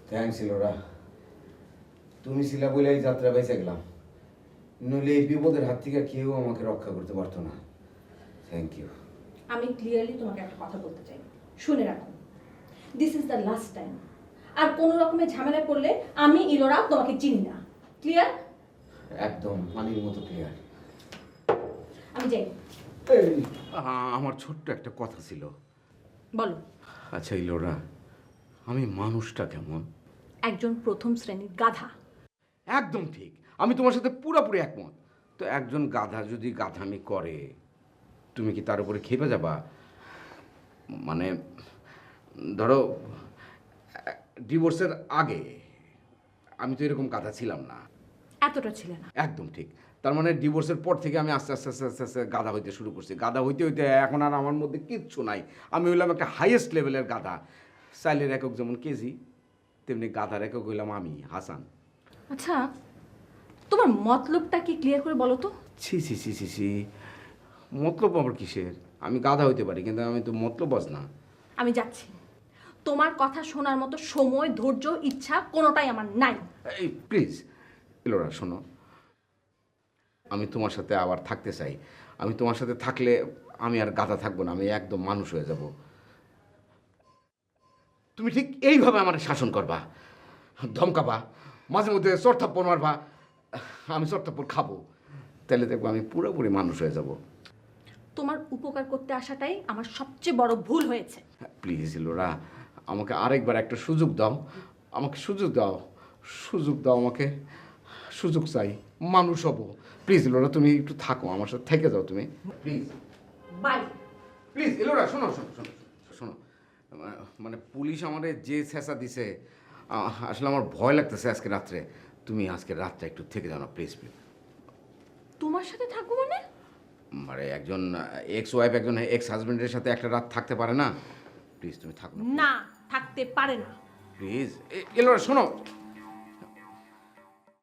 Thanks Ellora, তুমি ছিলা বলে এই যাত্রা বেঁচে গেলাম, নইলে এই বিপদের হাত থেকে কেউ আমাকে রক্ষা করতে পারতো না। Thank you. আমি ক্লিয়ারলি তোমাকে একটা কথা বলতে চাই, শুনে রাখো। This is the last time. আর কোনো রকমের ঝামেলায় পড়লে আমি ইলোরা তোমাকে চিনি না। ক্লিয়ার? একদম পানির মতো ক্লিয়ার। আমি যাই। আমার ছোট্ট একটা কথা ছিল। বলো। আচ্ছা ইলোরা, আমি মানুষটা কেমন? একজন প্রথম শ্রেণীর গাধা। একদম ঠিক, আমি তোমার সাথে পুরোপুরি একমত। তো একজন গাধা যদি গাধামি করে, তুমি কি তার উপরে খেপে যাবা? মানে ধরো ডিভোর্সের আগে আমি তো এরকম গাধা ছিলাম না। এতটা ছিল না। একদম ঠিক। তার মানে ডিভোর্সের পর থেকে আমি আস্তে আস্তে আস্তে আস্তে আস্তে গাধা হইতে শুরু করছি। গাধা হইতে হইতে এখন আর আমার মধ্যে কিচ্ছু নাই। আমি হইলাম একটা হাইয়েস্ট লেভেলের গাধা। চাইলের একক যেমন কেজি, তেমনি গাধার একক হইলাম আমি, হাসান। আচ্ছা, তোমার মতলবটা কি ক্লিয়ার করে বলো তো? ছি ছি ছি ছি ছি, মতলব আবার কিসের? আমি গাধা হইতে পারি, কিন্তু আমি তো মতলবজ না। আমি যাচ্ছি। তোমার কথা শোনার মতো সময়, ধৈর্য, ইচ্ছা কোনোটাই আমার নাই। এই প্লিজ ইলোরা শোনো, আমি তোমার সাথে আবার থাকতে চাই। আমি তোমার সাথে থাকলে আমি আর গাধা থাকবো না, আমি একদম মানুষ হয়ে যাব। তুমি ঠিক এইভাবে আমার শাসন করবা, ধমকাবা, মাঝে মধ্যে চড়থাপ্পড় মারবা, আমি চড়থাপ্পড় খাবো, তাহলে দেখবো আমি পুরোপুরি মানুষ হয়ে যাব। তোমার উপকার করতে আসাটাই আমার সবচেয়ে বড় ভুল হয়েছে। প্লিজ ইলোরা, আমাকে আরেকবার একটা সুযোগ দাও, আমাকে সুযোগ দাও, সুযোগ দাও আমাকে, সুযোগ চাই, মানুষ হব। প্লিজ ইলোরা, তুমি একটু থাকো, আমার সাথে থেকে যাও তুমি, প্লিজ। বাই। প্লিজ এলোরা, শোনো শোনো শোনো শোনো, মানে পুলিশ আমারে যে ছেঁচা দিছে, আসলে আমার ভয় লাগতেছে আজকে রাত্রে। তুমি আজকে রাতটা একটু থেকে যাও না প্লিজ প্লিজ। তোমার সাথে থাকবো মানে? মানে একজন এক্স ওয়াইফ একজন এক্স হাজব্যান্ডের সাথে একটা রাত থাকতে পারে না? প্লিজ তুমি থাকো না, থাকতে পারে না। প্লিজ এলোরা শোনো।